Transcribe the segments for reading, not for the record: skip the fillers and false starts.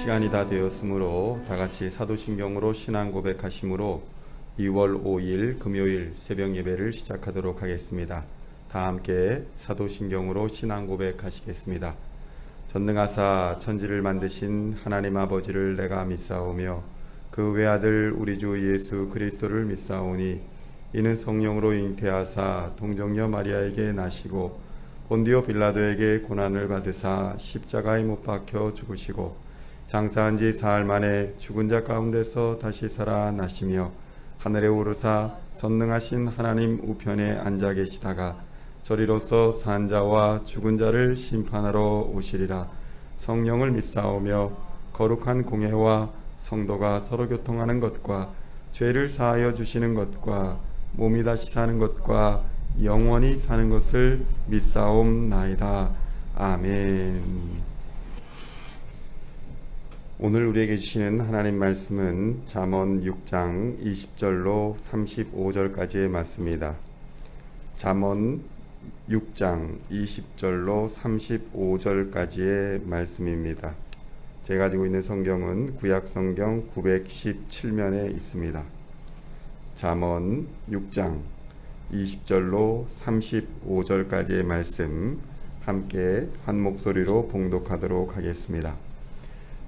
시간이 다 되었으므로 다같이 사도신경으로 신앙 고백하심으로 2월 5일 금요일 새벽 예배를 시작하도록 하겠습니다. 다 함께 사도신경으로 신앙 고백하시겠습니다. 전능하사 천지를 만드신 하나님 아버지를 내가 믿사오며 그 외아들 우리 주 예수 그리스도를 믿사오니 이는 성령으로 잉태하사 동정녀 마리아에게 나시고 본디오 빌라도에게 고난을 받으사 십자가에 못 박혀 죽으시고 장사한 지 사흘 만에 죽은 자 가운데서 다시 살아나시며 하늘에 오르사 전능하신 하나님 우편에 앉아 계시다가 저리로서 산 자와 죽은 자를 심판하러 오시리라. 성령을 믿사오며 거룩한 공회와 성도가 서로 교통하는 것과 죄를 사하여 주시는 것과 몸이 다시 사는 것과 영원히 사는 것을 믿사옵나이다. 아멘. 오늘 우리에게 주시는 하나님 말씀은 잠언 6장 20절로 35절까지의 말씀입니다. 잠언 6장 20절로 35절까지의 말씀입니다. 제가 가지고 있는 성경은 구약성경 917면에 있습니다. 잠언 6장 20절로 35절까지의 말씀 함께 한 목소리로 봉독하도록 하겠습니다.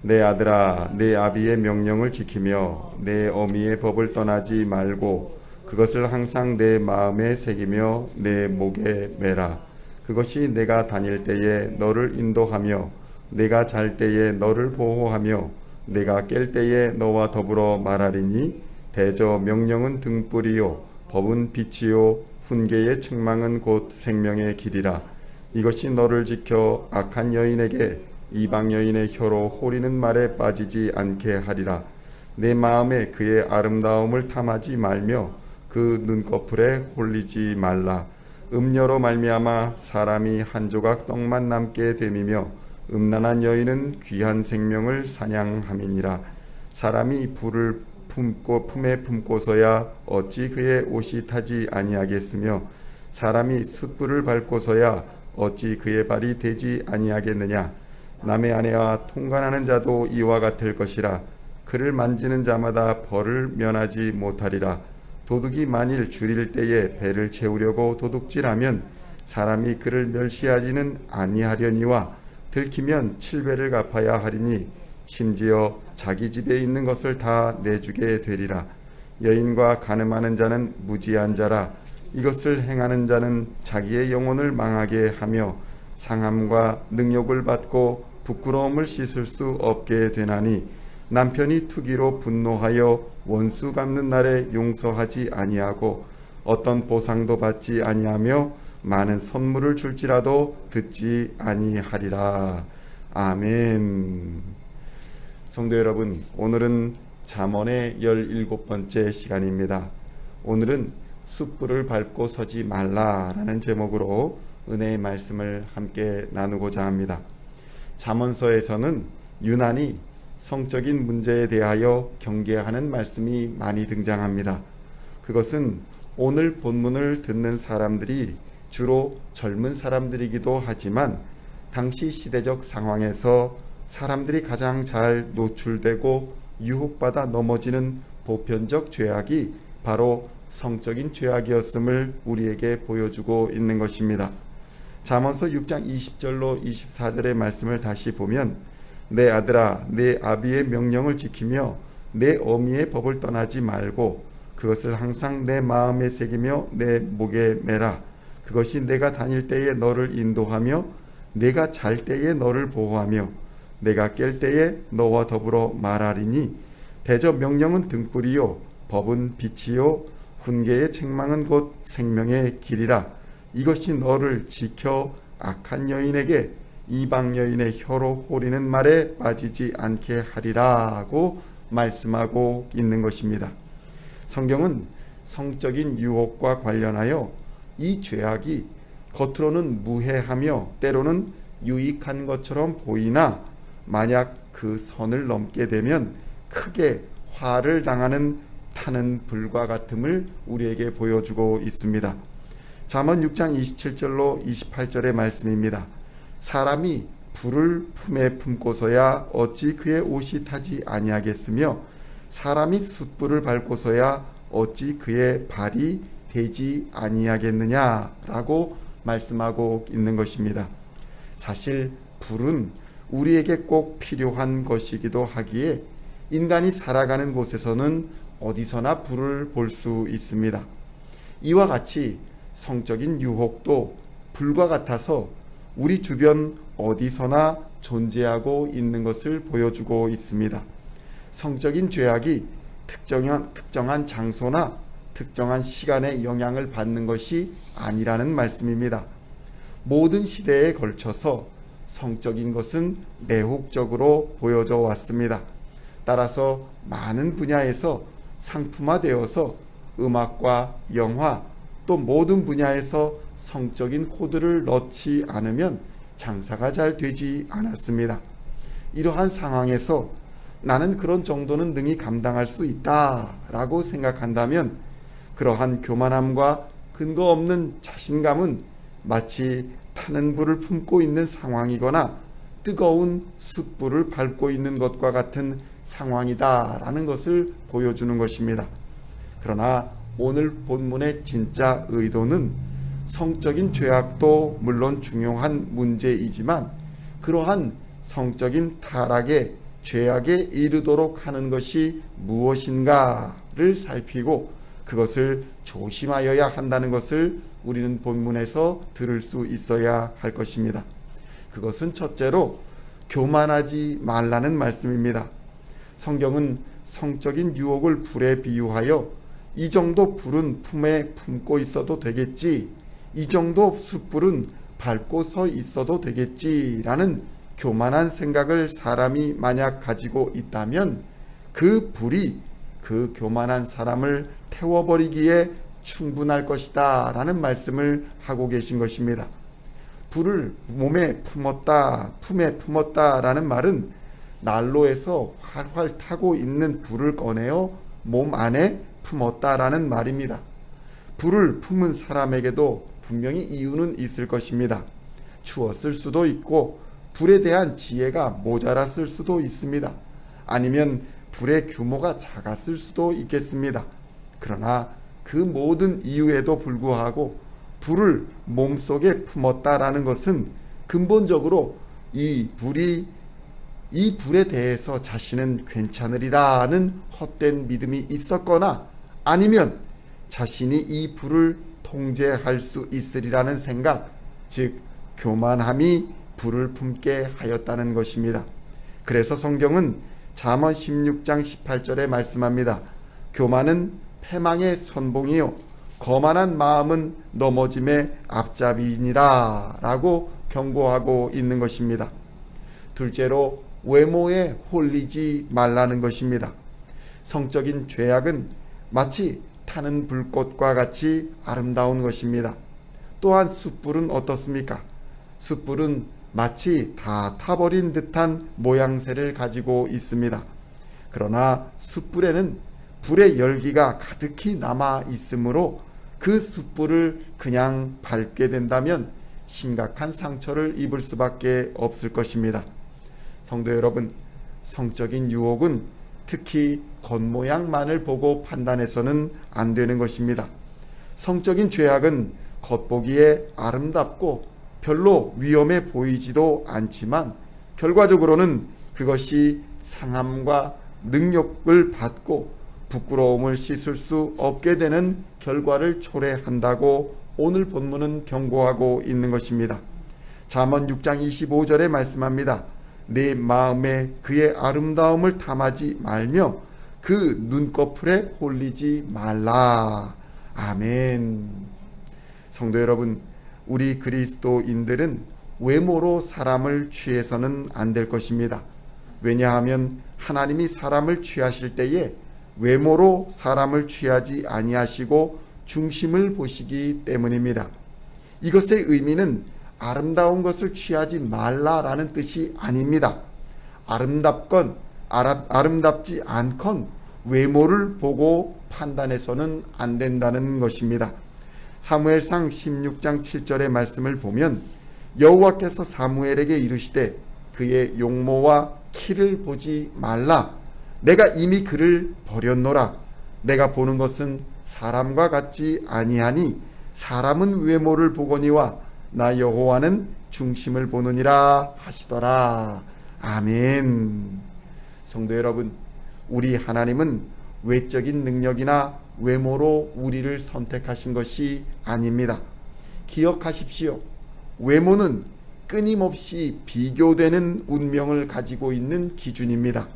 내 아들아, 내 아비의 명령을 지키며 내 어미의 법을 떠나지 말고 그것을 항상 내 마음에 새기며 내 목에 매라. 그것이 내가 다닐 때에 너를 인도하며 내가 잘 때에 너를 보호하며 내가 깰 때에 너와 더불어 말하리니 대저 명령은 등불이요 법은 빛이요 훈계의 책망은 곧 생명의 길이라. 이것이 너를 지켜 악한 여인에게 이방 여인의 혀로 호리는 말에 빠지지 않게 하리라. 내 마음에 그의 아름다움을 탐하지 말며 그 눈꺼풀에 홀리지 말라. 음녀로 말미암아 사람이 한 조각 떡만 남게 됨이며 음란한 여인은 귀한 생명을 사냥함이니라. 사람이 불을 품에 품고서야 어찌 그의 옷이 타지 아니하겠으며 사람이 숯불을 밟고서야 어찌 그의 발이 되지 아니하겠느냐. 남의 아내와 통관하는 자도 이와 같을 것이라. 그를 만지는 자마다 벌을 면하지 못하리라. 도둑이 만일 줄일 때에 배를 채우려고 도둑질하면 사람이 그를 멸시하지는 아니하려니와 들키면 7배를 갚아야 하리니 심지어 자기 집에 있는 것을 다 내주게 되리라. 여인과 간음하는 자는 무지한 자라. 이것을 행하는 자는 자기의 영혼을 망하게 하며 상함과 능욕을 받고 부끄러움을 씻을 수 없게 되나니 남편이 투기로 분노하여 원수 갚는 날에 용서하지 아니하고 어떤 보상도 받지 아니하며 많은 선물을 줄지라도 듣지 아니하리라. 아멘. 성도 여러분, 오늘은 잠언의 17번째 시간입니다. 오늘은 숯불을 밟고 서지 말라라는 제목으로 은혜의 말씀을 함께 나누고자 합니다. 잠언서에서는 유난히 성적인 문제에 대하여 경계하는 말씀이 많이 등장합니다. 그것은 오늘 본문을 듣는 사람들이 주로 젊은 사람들이기도 하지만 당시 시대적 상황에서 사람들이 가장 잘 노출되고 유혹받아 넘어지는 보편적 죄악이 바로 성적인 죄악이었음을 우리에게 보여주고 있는 것입니다. 잠언서 6장 20절로 24절의 말씀을 다시 보면 내 아들아, 내 아비의 명령을 지키며 내 어미의 법을 떠나지 말고 그것을 항상 내 마음에 새기며 내 목에 매라. 그것이 내가 다닐 때에 너를 인도하며 내가 잘 때에 너를 보호하며 내가 깰 때에 너와 더불어 말하리니 대저 명령은 등불이요 법은 빛이요 훈계의 책망은 곧 생명의 길이라. 이것이 너를 지켜 악한 여인에게 이방 여인의 혀로 호리는 말에 빠지지 않게 하리라고 말씀하고 있는 것입니다. 성경은 성적인 유혹과 관련하여 이 죄악이 겉으로는 무해하며 때로는 유익한 것처럼 보이나 만약 그 선을 넘게 되면 크게 화를 당하는 타는 불과 같음을 우리에게 보여주고 있습니다. 잠언 6장 27절로 28절의 말씀입니다. 사람이 불을 품에 품고서야 어찌 그의 옷이 타지 아니하겠으며 사람이 숯불을 밟고서야 어찌 그의 발이 되지 아니하겠느냐라고 말씀하고 있는 것입니다. 사실 불은 우리에게 꼭 필요한 것이기도 하기에 인간이 살아가는 곳에서는 어디서나 불을 볼 수 있습니다. 이와 같이 성적인 유혹도 불과 같아서 우리 주변 어디서나 존재하고 있는 것을 보여주고 있습니다. 성적인 죄악이 특정한 장소나 특정한 시간에 영향을 받는 것이 아니라는 말씀입니다. 모든 시대에 걸쳐서 성적인 것은 매혹적으로 보여져 왔습니다. 따라서 많은 분야에서 상품화되어서 음악과 영화 또 모든 분야에서 성적인 코드를 넣지 않으면 장사가 잘 되지 않았습니다. 이러한 상황에서 나는 그런 정도는 능히 감당할 수 있다라고 생각한다면 그러한 교만함과 근거 없는 자신감은 마치 타는 불을 품고 있는 상황이거나 뜨거운 숯불을 밟고 있는 것과 같은 상황이다라는 것을 보여주는 것입니다. 그러나 오늘 본문의 진짜 의도는 성적인 죄악도 물론 중요한 문제이지만 그러한 성적인 타락에 죄악에 이르도록 하는 것이 무엇인가를 살피고 그것을 조심하여야 한다는 것을 우리는 본문에서 들을 수 있어야 할 것입니다. 그것은 첫째로 교만하지 말라는 말씀입니다. 성경은 성적인 유혹을 불에 비유하여 이 정도 불은 품에 품고 있어도 되겠지, 이 정도 숯불은 밟고 서 있어도 되겠지라는 교만한 생각을 사람이 만약 가지고 있다면 그 불이 그 교만한 사람을 태워버리기에 충분할 것이다 라는 말씀을 하고 계신 것입니다. 불을 품에 품었다 라는 말은 난로에서 활활 타고 있는 불을 꺼내어 몸 안에 품었다 라는 말입니다. 불을 품은 사람에게도 분명히 이유는 있을 것입니다. 추웠을 수도 있고 불에 대한 지혜가 모자랐을 수도 있습니다. 아니면 불의 규모가 작았을 수도 있겠습니다. 그러나 그 모든 이유에도 불구하고 불을 몸속에 품었다라는 것은 근본적으로 이 불에 대해서 자신은 괜찮으리라는 헛된 믿음이 있었거나 아니면 자신이 이 불을 통제할 수 있으리라는 생각, 즉 교만함이 불을 품게 하였다는 것입니다. 그래서 성경은 잠언 16장 18절에 말씀합니다. 교만은 패망의 선봉이요 거만한 마음은 넘어짐의 앞잡이니라 라고 경고하고 있는 것입니다. 둘째로 외모에 홀리지 말라는 것입니다. 성적인 죄악은 마치 타는 불꽃과 같이 아름다운 것입니다. 또한 숯불은 어떻습니까? 숯불은 마치 다 타버린 듯한 모양새를 가지고 있습니다. 그러나 숯불에는 불의 열기가 가득히 남아 있으므로 그 숯불을 그냥 밟게 된다면 심각한 상처를 입을 수밖에 없을 것입니다. 성도 여러분, 성적인 유혹은 특히 겉모양만을 보고 판단해서는 안 되는 것입니다. 성적인 죄악은 겉보기에 아름답고 별로 위험해 보이지도 않지만 결과적으로는 그것이 상함과 능욕을 받고 부끄러움을 씻을 수 없게 되는 결과를 초래한다고 오늘 본문은 경고하고 있는 것입니다. 잠언 6장 25절에 말씀합니다. 내 마음에 그의 아름다움을 탐하지 말며 그 눈꺼풀에 홀리지 말라. 아멘. 성도 여러분, 우리 그리스도인들은 외모로 사람을 취해서는 안 될 것입니다. 왜냐하면 하나님이 사람을 취하실 때에 외모로 사람을 취하지 아니하시고 중심을 보시기 때문입니다. 이것의 의미는 아름다운 것을 취하지 말라라는 뜻이 아닙니다. 아름답건 아름답지 않건 외모를 보고 판단해서는 안 된다는 것입니다. 사무엘상 16장 7절의 말씀을 보면 여호와께서 사무엘에게 이르시되 그의 용모와 키를 보지 말라. 내가 이미 그를 버렸노라. 내가 보는 것은 사람과 같지 아니하니 사람은 외모를 보거니와 나 여호와는 중심을 보느니라 하시더라. 아멘. 성도 여러분, 우리 하나님은 외적인 능력이나 외모로 우리를 선택하신 것이 아닙니다. 기억하십시오. 외모는 끊임없이 비교되는 운명을 가지고 있는 기준입니다.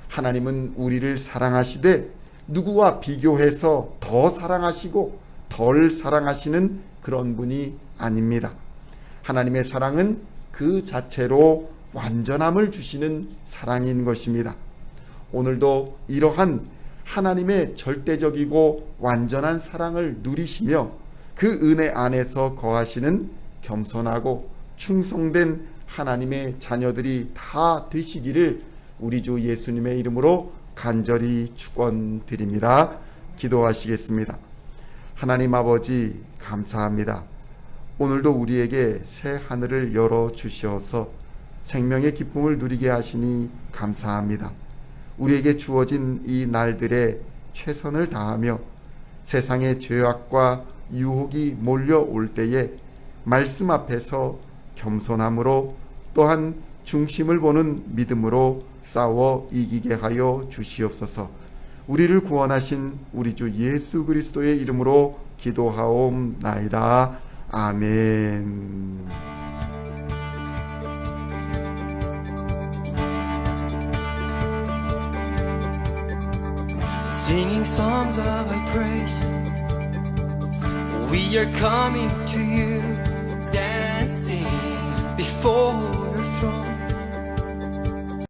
하나님은 우리를 사랑하시되 누구와 비교해서 더 사랑하시고 덜 사랑하시는 그런 분이 아닙니다. 하나님의 사랑은 그 자체로 완전함을 주시는 사랑인 것입니다. 오늘도 이러한 하나님의 절대적이고 완전한 사랑을 누리시며 그 은혜 안에서 거하시는 겸손하고 충성된 하나님의 자녀들이 다 되시기를 우리 주 예수님의 이름으로 간절히 축원드립니다. 기도하시겠습니다. 하나님 아버지 감사합니다. 오늘도 우리에게 새 하늘을 열어주셔서 생명의 기쁨을 누리게 하시니 감사합니다. 우리에게 주어진 이 날들에 최선을 다하며 세상의 죄악과 유혹이 몰려올 때에 말씀 앞에서 겸손함으로 또한 중심을 보는 믿음으로 싸워 이기게 하여 주시옵소서. 우리를 구원하신 우리 주 예수 그리스도의 이름으로 기도하옵나이다. 아멘. Singing songs of thy praise, we are coming to you, dancing before